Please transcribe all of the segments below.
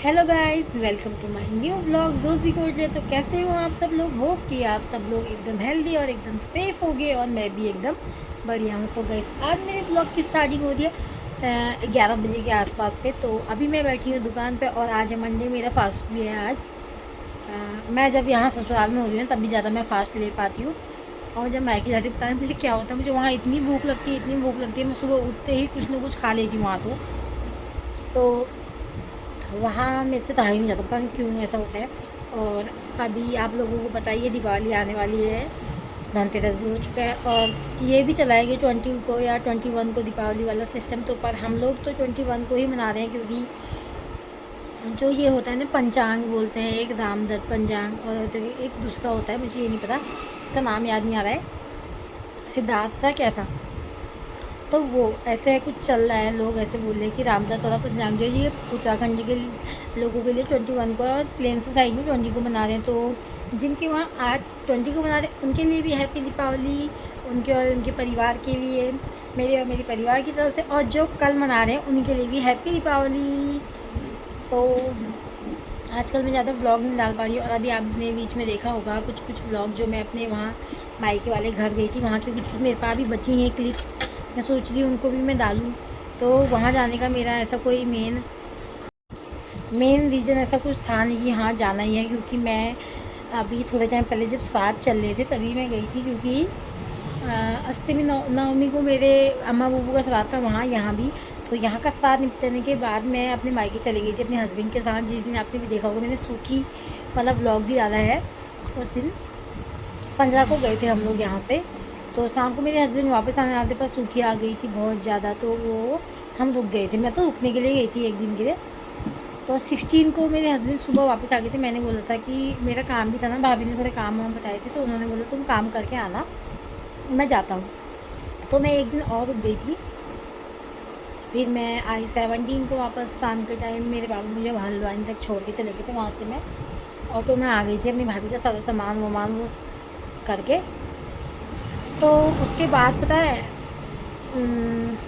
Hello guys, welcome to my new blog दोस्ती कोडे। तो कैसे हो आप सब लोग? होप कि आप सब लोग एकदम हेल्दी और एकदम सेफ हो गए और मैं भी एकदम बढ़िया हूँ। तो गाइस, आज मेरे ब्लॉग की स्टार्टिंग हो रही है 11 बजे के आसपास से। तो अभी मैं बैठी हूँ दुकान पे और आज है मंडे, मेरा फास्ट भी है आज। मैं जब यहाँ ससुराल में होती हूँ तब भी ज़्यादा मैं फास्ट ले पाती हूँ, और जब मायके जाती हूँ पता नहीं मुझे क्या होता है, मुझे वहाँ इतनी भूख लगती है, इतनी भूख लगती है, मैं सुबह उठते ही कुछ ना कुछ खा लेती हूँ वहाँ। तो वहाँ मेरे से रहा ही नहीं जाता, पता नहीं क्यों ऐसा होता है। और अभी आप लोगों को पता ही है दिवाली आने वाली है, धनतेरस भी हो चुका है और ये भी चलाएगी 20 को या 21 को दीपावली वाला सिस्टम। तो पर हम लोग तो 21 को ही मना रहे हैं, क्योंकि जो ये होता है ना पंचांग बोलते हैं, एक रामदत्त पंचांग और तो एक दूसरा होता है, मुझे ये नहीं पता, उसका नाम याद नहीं आ रहा है, सिद्धार्थ था क्या था। तो वो ऐसे कुछ चल रहा है, लोग ऐसे बोल रहे हैं कि रामदत्त वाला पंचांग जो है ये उत्तराखंड के लोगों के लिए 21 को और प्लेन से साइड में 20 को मना रहे हैं। तो जिनके वहाँ आज 20 को मना रहे हैं उनके लिए भी हैप्पी दीपावली, उनके और उनके परिवार के लिए, मेरे और मेरे परिवार की तरफ से। और जो कल मना रहे हैं उनके लिए भी हैप्पी दीपावली। तो आजकल मैं ज़्यादा व्लॉग नहीं डाल पा रही हूँ, और अभी आपने बीच में देखा होगा कुछ कुछ व्लॉग जो मैं अपने वहाँ मायके वाले घर गई थी, वहाँ की कुछ कुछ मेरे पास भी बची हैं क्लिप्स, मैं सोच रही हूँ उनको भी मैं डालूँ। तो वहाँ जाने का मेरा ऐसा कोई मेन रीज़न ऐसा कुछ था नहीं कि हाँ जाना ही है, क्योंकि मैं अभी थोड़े टाइम पहले जब श्राद्ध चल रहे थे तभी मैं गई थी, क्योंकि अष्टमी नवमी को मेरे अम्मा बूबू का श्राद्ध था वहाँ, यहाँ भी। तो यहाँ का श्राद्ध निपटने के बाद मैं अपने मायके चली गई थी अपने हस्बैंड के साथ, जिस दिन आपने भी देखा होगा मैंने सूखी वाला व्लॉग भी डाला है। उस दिन 15 को गए थे हम लोग यहाँ से। तो शाम को मेरे हस्बैंड वापस आने वाले पर सूखी आ गई थी बहुत ज़्यादा, तो वो हम रुक गए थे, मैं तो रुकने के लिए गई थी एक दिन के लिए। तो 16 को मेरे हस्बैंड सुबह वापस आ गए थे। मैंने बोला था कि मेरा काम भी था ना, भाभी ने थोड़े काम वाम बताए थे, तो उन्होंने बोला तुम काम करके आना, मैं जाता हूँ। तो मैं एक दिन और रुक गई थी। फिर मैं आई 17 को वापस शाम के टाइम, मेरे बाबू मुझे हल्द्वानी तक छोड़ के चले गए थे, वहाँ से मैं ऑटो में आ गई थी अपनी भाभी का सारा सामान वामान वो करके। तो उसके बाद पता है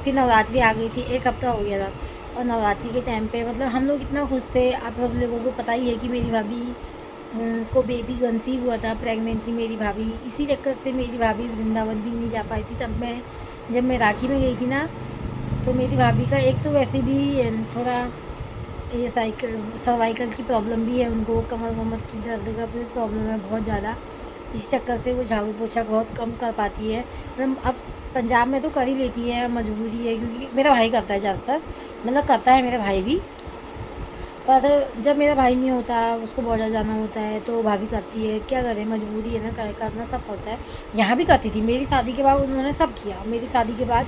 फिर नवरात्रि आ गई थी, एक हफ्ता हो गया था। और नवरात्रि के टाइम पे मतलब हम लोग इतना खुश थे, आप सब लोगों को पता ही है कि मेरी भाभी को बेबी कंसीव हुआ था, प्रेग्नेंट थी मेरी भाभी। इसी चक्कर से मेरी भाभी वृंदावन भी नहीं जा पाई थी। तब मैं जब मैं राखी में गई थी ना, तो मेरी भाभी का एक तो वैसे भी थोड़ा ये सर्वाइकल की प्रॉब्लम भी है उनको, कमर वमर की दर्द का भी प्रॉब्लम है बहुत ज़्यादा। इस चक्कर से वो झाड़ू पोछा बहुत कम कर पाती है। मतलब अब पंजाब में तो कर ही लेती है, मजबूरी है, क्योंकि मेरा भाई करता है ज़्यादातर, मतलब करता है मेरा भाई भी। पर जब मेरा भाई नहीं होता, उसको बॉर्डर जाना होता है, तो भाभी करती है, क्या करें, मजबूरी है ना, करना सब पड़ता है। यहाँ भी करती थी, मेरी शादी के बाद उन्होंने सब किया। मेरी शादी के बाद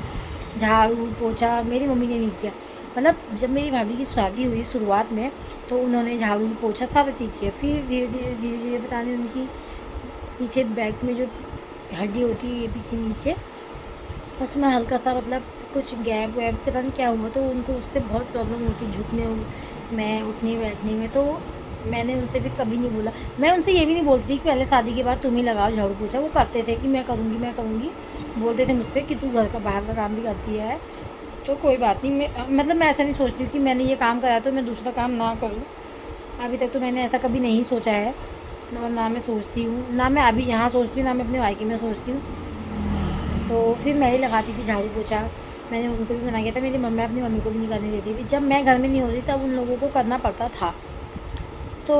झाड़ू पोछा मेरी मम्मी ने नहीं किया। मतलब जब मेरी भाभी की शादी हुई शुरुआत में, तो उन्होंने झाड़ू पोछा सारा चीज़ किया। फिर धीरे धीरे पता नहीं उनकी पीछे बैक में जो हड्डी होती है ये पीछे नीचे, उसमें हल्का सा मतलब कुछ गैप वैप पता नहीं क्या हुआ, तो उनको उससे बहुत प्रॉब्लम होती झुकने में, उठने बैठने में। तो मैंने उनसे फिर कभी नहीं बोला, मैं उनसे ये भी नहीं बोलती थी कि पहले शादी के बाद तुम ही लगाओ झाड़ू पोछा। वो करते थे कि मैं करूँगी मैं करूँगी, बोलते थे मुझसे कि तू घर का बाहर का काम भी करती है, तो कोई बात नहीं। मतलब मैं ऐसा नहीं सोचती हूँ कि मैंने ये काम कराया तो मैं दूसरा काम ना करूँ। अभी तक तो मैंने ऐसा कभी नहीं सोचा है, ना मैं सोचती हूँ, ना मैं अभी यहाँ सोचती हूँ, ना मैं अपने मायके में सोचती हूँ। तो फिर मैं ही लगाती थी झाड़ू पोछा। मैंने उनको भी मना किया था, मेरी मम्मी अपनी मम्मी को भी नहीं करने देती थी। जब मैं घर में नहीं होती तब उन लोगों को करना पड़ता था। तो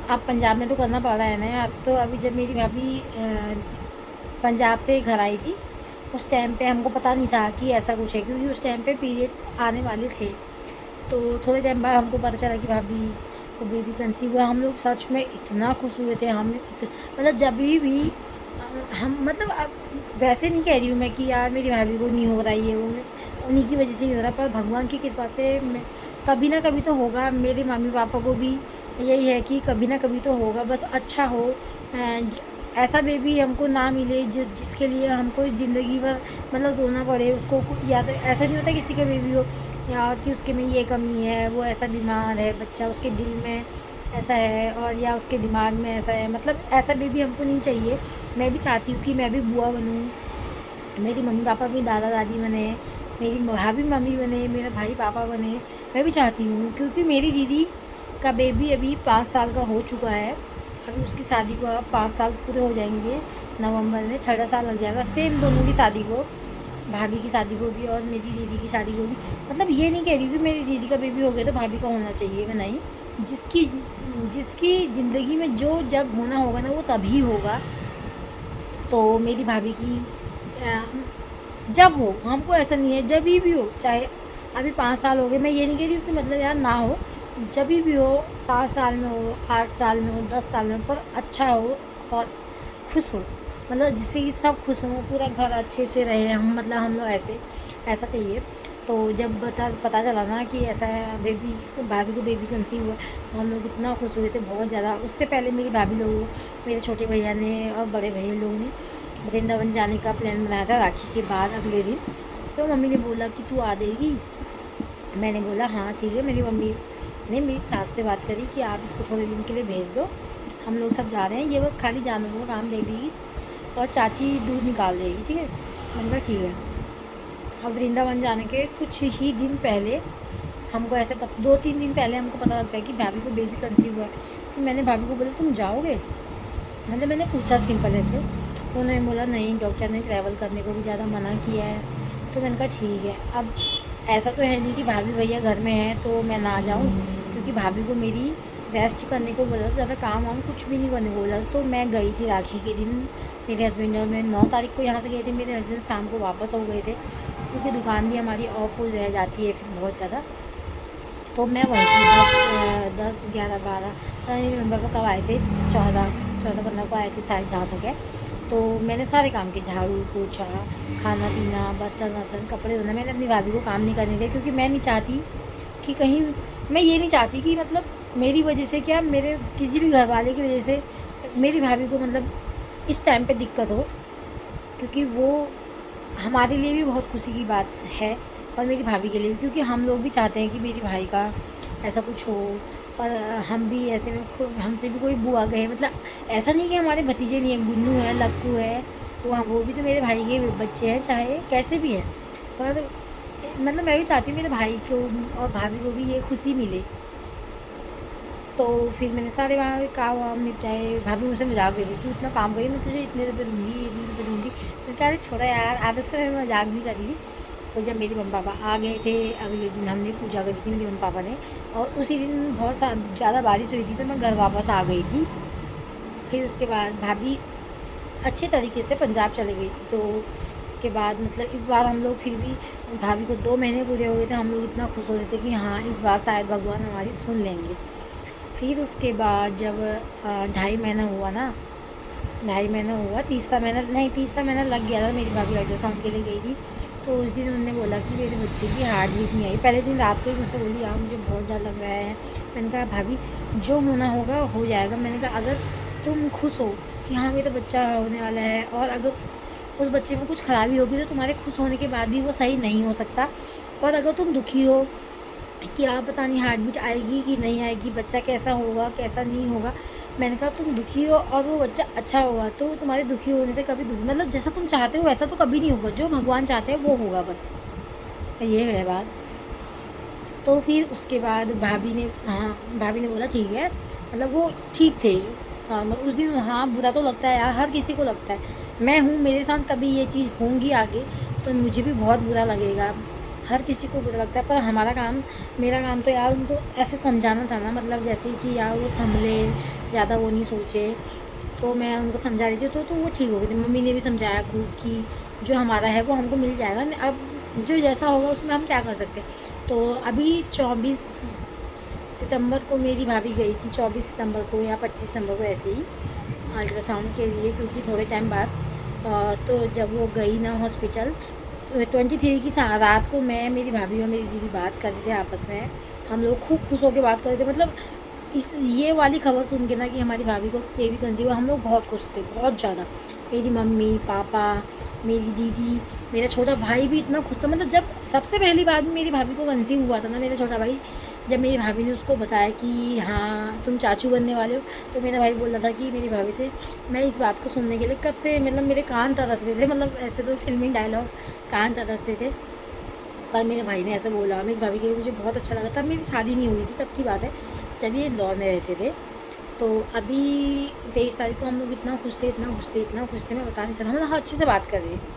अब पंजाब में तो करना पड़ रहा है ना यार। तो अभी जब मेरी भाभी पंजाब से घर आई थी, उस टाइम पे हमको पता नहीं था कि ऐसा कुछ है, क्योंकि उस टाइम पे पीरियड्स आने वाले थे। तो थोड़े टाइम बाद हमको पता चला कि भाभी को बेबी कंसीव हुआ। हम लोग सच में इतना खुश हुए थे, मतलब जब भी हम मतलब अब वैसे नहीं कह रही हूँ मैं कि यार मेरी भाभी को नहीं हो रहा है, ये वो उन्हीं की वजह से नहीं हो रहा, पर भगवान की कृपा से मैं कभी ना कभी तो होगा। मेरे मम्मी पापा को भी यही है कि कभी ना कभी तो होगा, बस अच्छा हो। ऐसा बेबी हमको ना मिले जिसके लिए हमको ज़िंदगी भर मतलब रोना पड़े उसको। या तो ऐसा नहीं होता किसी का बेबी हो या कि उसके में ये कमी है, वो ऐसा बीमार है बच्चा, उसके दिल में ऐसा है और या उसके दिमाग में ऐसा है, मतलब ऐसा बेबी हमको नहीं चाहिए। मैं भी चाहती हूँ कि मैं भी बुआ बनूँ, मेरी मम्मी पापा भी दादा दादी बने, मेरी भाभी मम्मी बने, मेरा भाई पापा बने। मैं भी चाहती हूँ क्योंकि मेरी दीदी का बेबी अभी 5 साल का हो चुका है। अभी उसकी शादी को अब 5 साल पूरे हो जाएंगे नवंबर में, 6 साल लग जाएगा सेम दोनों की शादी को, भाभी की शादी को भी और मेरी दीदी की शादी को भी। मतलब ये नहीं कह रही कि मेरी दीदी का बेबी हो गया तो भाभी का होना चाहिए, मैं नहीं। जिसकी जिसकी ज़िंदगी में जो जब होना होगा ना वो तभी होगा। तो मेरी भाभी की जब हो, हमको ऐसा नहीं है, जब भी हो, चाहे अभी 5 साल हो गए, मैं ये नहीं कह रही हूँ कि मतलब यार ना हो, जब भी हो, 5 साल में हो, 8 साल में हो, 10 साल में हो, पर अच्छा हो और खुश हो, मतलब जिससे कि सब खुश हों, पूरा घर अच्छे से रहे हम, मतलब हम लोग ऐसा चाहिए। तो जब पता चला ना कि ऐसा है, भाभी को बेबी कंसीव हुआ, तो हम लोग इतना खुश हुए थे, बहुत ज़्यादा। उससे पहले मेरी भाभी लोग, मेरे छोटे भैया ने और बड़े भैया लोगों ने वृंदावन जाने का प्लान बनाया था राखी के बाद अगले दिन। तो मम्मी ने बोला कि तू आ देगी। मैंने बोला हाँ ठीक है। मेरी मम्मी ने मेरी सास से बात करी कि आप इसको थोड़े दिन के लिए भेज दो, हम लोग सब जा रहे हैं, ये बस खाली जानवरों का काम देख देगी और चाची दूध निकाल देगी, ठीक है। मैंने कहा ठीक है। अब वृंदावन जाने के कुछ ही दिन पहले हमको ऐसे 2-3 दिन पहले हमको पता लगता है कि भाभी को बेबी कंसीव हुआ है। फिर मैंने भाभी को बोला तुम जाओगे, मतलब मैंने पूछा सिंपल ऐसे, तो उन्होंने बोला नहीं, डॉक्टर ने ट्रैवल करने को भी ज़्यादा मना किया है। तो मैंने कहा ठीक है। अब ऐसा तो है नहीं कि भाभी भैया घर में हैं तो मैं ना जाऊँ, क्योंकि भाभी को मेरी रेस्ट करने को बोला, ज़्यादा काम वाम कुछ भी नहीं करने को बोला। तो मैं गई थी राखी के दिन, मेरे हस्बैंड और मैं 9 तारीख को यहाँ से गए थे। मेरे हस्बैंड शाम को वापस हो गए थे क्योंकि दुकान भी हमारी ऑफ हो रह जाती है फिर बहुत ज़्यादा। तो मैं वहीं थी 10, 11, 12 पता नहीं नवंबर को कब आए थे, 14-15 को आए थे शायद, जहाँ तक है। तो मैंने सारे काम किए, झाड़ू पोछा, खाना पीना, बर्तन वर्तन, कपड़े धोना। मैंने अपनी भाभी को काम नहीं करने दिया क्योंकि मैं नहीं चाहती कि कहीं, मैं ये नहीं चाहती कि मतलब मेरी वजह से क्या, मेरे किसी भी घर वाले की वजह से मेरी भाभी को मतलब इस टाइम पे दिक्कत हो, क्योंकि वो हमारे लिए भी बहुत खुशी की बात है और मेरी भाभी के लिए भी, क्योंकि हम लोग भी चाहते हैं कि मेरी भाई का ऐसा कुछ हो। और हम भी ऐसे में हमसे भी कोई बुआ गए, मतलब ऐसा नहीं कि हमारे भतीजे नहीं है, गुन्नू है, लक्कू है, वो भी तो मेरे भाई के बच्चे हैं, चाहे कैसे भी हैं। पर मतलब मैं भी चाहती हूँ मेरे भाई को और भाभी को भी ये खुशी मिले। तो फिर मैंने सारे वहाँ काम वाम निपटाए। भाभी मुझसे मजाक कर रही, तू इतना काम करी, मैं तुझे इतने रुपये दूँगी, इतने रुपये दूँगी। मैंने कहा अरे छोड़ा यार, आदत से मैं मजाक भी करी। तो जब मेरे मम्मी पापा आ गए थे अगले दिन, हमने पूजा करी थी मेरे मम्मी पापा ने, और उसी दिन बहुत ज़्यादा बारिश हुई थी तो मैं घर वापस आ गई थी। फिर उसके बाद भाभी अच्छे तरीके से पंजाब चले गई थी। तो उसके बाद मतलब इस बार हम लोग फिर भी, भाभी को 2 महीने पूरे हो गए थे, हम लोग इतना खुश होते थे कि हाँ इस बार शायद भगवान हमारी सुन लेंगे। फिर उसके बाद जब 2.5 महीना हुआ ना, 2.5 महीना हुआ, तीसरा महीना लग गया था, मेरी भाभी अल्ट्रासाउंड के लिए गई थी। तो उस दिन उन्होंने बोला कि मेरे बच्चे की हार्ट बीट नहीं आई। पहले दिन रात को ही मुझसे बोली यार मुझे बहुत डर लग रहा है। मैंने कहा भाभी जो होना होगा हो जाएगा। मैंने कहा अगर तुम खुश हो कि हाँ मेरा बच्चा होने वाला है, और अगर उस बच्चे में कुछ खराबी होगी तो तुम्हारे खुश होने के बाद भी वो सही नहीं हो सकता। और अगर तुम दुखी हो कि आप पता नहीं हार्ट बीट आएगी कि नहीं आएगी, बच्चा कैसा होगा कैसा नहीं होगा, मैंने कहा तुम दुखी हो और वो बच्चा अच्छा होगा तो तुम्हारे दुखी होने से कभी मतलब जैसा तुम चाहते हो वैसा तो कभी नहीं होगा, जो भगवान चाहते हैं वो होगा, बस ये है बात। तो फिर उसके बाद भाभी ने बोला ठीक है, मतलब वो ठीक थे नॉर्मल उस दिन। हाँ बुरा तो लगता है यार, हर किसी को लगता है, मैं हूँ, मेरे साथ कभी ये चीज़ होंगी आगे तो मुझे भी बहुत बुरा लगेगा, हर किसी को बुरा लगता है। पर मेरा काम तो यार उनको ऐसे समझाना था ना, मतलब जैसे कि यार वो संभले, ज़्यादा वो नहीं सोचे। तो मैं उनको समझा रही थी तो वो ठीक हो गई थी। मम्मी ने भी समझाया खूब कि जो हमारा है वो हमको मिल जाएगा, अब जो जैसा होगा उसमें हम क्या कर सकते हैं। तो अभी 24 सितंबर को मेरी भाभी गई थी, 24 सितंबर को या 25 सितंबर को ऐसे ही अल्ट्रासाउंड के लिए, क्योंकि थोड़े टाइम बाद तो जब वो गई ना हॉस्पिटल, 23 की रात को मैं, मेरी भाभी और मेरी दीदी बात कर रहे थे आपस में, हम लोग खूब खुश होकर बात कर रहे थे। मतलब ये वाली खबर सुन के ना कि हमारी भाभी को बेबी कंसीव हुआ, हम लोग बहुत खुश थे, बहुत ज़्यादा। मेरी मम्मी पापा, मेरी दीदी, मेरा छोटा भाई भी इतना खुश था। मतलब जब सबसे पहली बार मेरी भाभी को कंसीव हुआ था ना, मेरा छोटा भाई, जब मेरी भाभी ने उसको बताया कि हाँ तुम चाचू बनने वाले हो, तो मेरा भाई बोल रहा था कि मेरी भाभी से, मैं इस बात को सुनने के लिए कब से, मतलब मेरे कान तरस रहे थे, मतलब ऐसे तो फिल्मी डायलॉग, कान तरसते थे। पर मेरे भाई ने ऐसा बोला, मेरी भाभी के लिए मुझे बहुत अच्छा लगा। तब मेरी शादी नहीं हुई थी, तब की बात है, जब ये इंदौर में रहते थे। तो अभी 23 तारीख को हम लोग इतना खुश थे, इतना खुश थे, इतना खुश थे, मैं बता नहीं सकता। हम लोग अच्छे से बात कर रहे थे।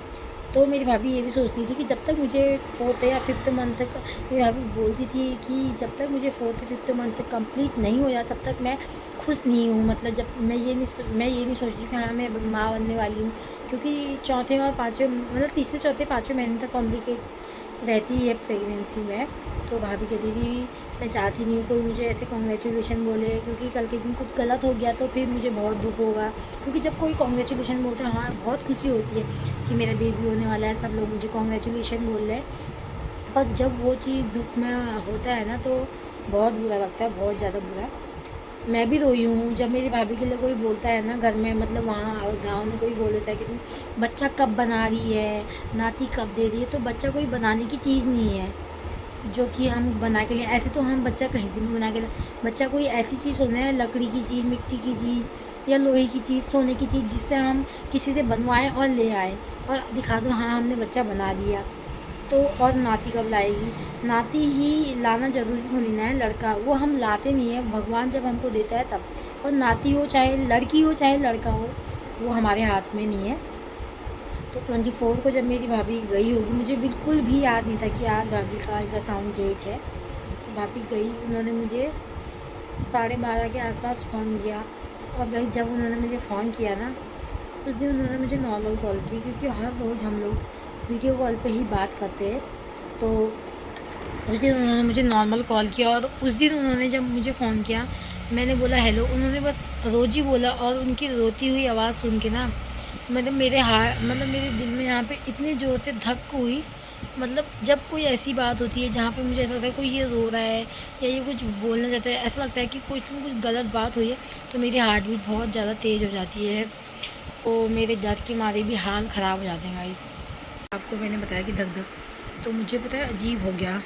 तो मेरी भाभी ये भी सोचती थी कि जब तक मुझे 4th या 5th मंथ तक, मेरी भाभी बोलती थी कि जब तक मुझे 4th 5th मंथ तक कंप्लीट नहीं हो जाता तब तक मैं खुश नहीं हूँ। मतलब जब मैं ये नहीं सोच रही कि हाँ मैं माँ बनने वाली हूँ, क्योंकि चौथे और पाँचवें, मतलब तीसरे चौथे पाँचवें महीने तक कॉम्प्लिकेट रहती है प्रेगनेंसी में। तो भाभी कहती थी मैं चाहती नहीं हूँ कोई मुझे ऐसे कॉन्ग्रेचुलेशन बोले, क्योंकि कल के दिन कुछ गलत हो गया तो फिर मुझे बहुत दुख होगा। क्योंकि जब कोई कॉन्ग्रेचुलेशन बोलते हैं, हाँ बहुत खुशी होती है कि मेरा बेबी होने वाला है, सब लोग मुझे कॉन्ग्रेचुलेशन बोल रहे हैं। पर जब वो चीज़ दुख में होता है ना, तो बहुत बुरा लगता है, बहुत ज़्यादा बुरा। मैं भी रोई हूँ जब मेरी भाभी के लिए कोई बोलता है ना घर में, मतलब वहाँ गांव में कोई बोल देता है कि तुम बच्चा कब बना रही है, नाती कब दे रही है। तो बच्चा कोई बनाने की चीज़ नहीं है जो कि हम बना के लिए, ऐसे तो हम बच्चा कहीं से भी बना के बच्चा कोई ऐसी चीज़ होना है, लकड़ी की चीज़, मिट्टी की चीज़ या लोहे की चीज़, सोने की चीज़, जिससे हम किसी से बनवाएं और ले आएँ और दिखा दो हाँ हमने बच्चा बना लिया। तो और नाती कब लाएगी? नाती ही लाना ज़रूरी थोड़ी ना है, लड़का वो हम लाते नहीं हैं, भगवान जब हमको देता है तब। और नाती हो चाहे लड़की हो चाहे लड़का हो, वो हमारे हाथ में नहीं है। तो 24 को जब मेरी भाभी गई होगी, मुझे बिल्कुल भी याद नहीं था कि आज भाभी का अल्ट्रासाउंड डेट है। तो भाभी गई, उन्होंने मुझे 12:30 के आसपास फ़ोन किया। और गई जब उन्होंने मुझे फ़ोन किया ना, उस दिन उन्होंने मुझे नॉर्मल कॉल की, क्योंकि हर रोज़ हम लोग वीडियो कॉल पे ही बात करते हैं। तो उस दिन उन्होंने मुझे नॉर्मल कॉल किया, और उस दिन उन्होंने जब मुझे फ़ोन किया, मैंने बोला हेलो, उन्होंने बस रोज़ ही बोला। और उनकी रोती हुई आवाज़ सुन के ना, मतलब मेरे दिल में यहाँ पे इतनी ज़ोर से धक हुई। मतलब जब कोई ऐसी बात होती है जहाँ पे मुझे ऐसा लगता है कोई ये रो रहा है या ये कुछ बोलना चाहता है, ऐसा लगता है कि कुछ गलत बात हुई है, तो मेरी हार्ट बीट बहुत ज़्यादा तेज़ हो जाती है। तो मेरे डर के मारे भी हाल ख़राब हो जाते हैं गाइस। आपको मैंने बताया कि धक धक, तो मुझे पता है अजीब हो गया।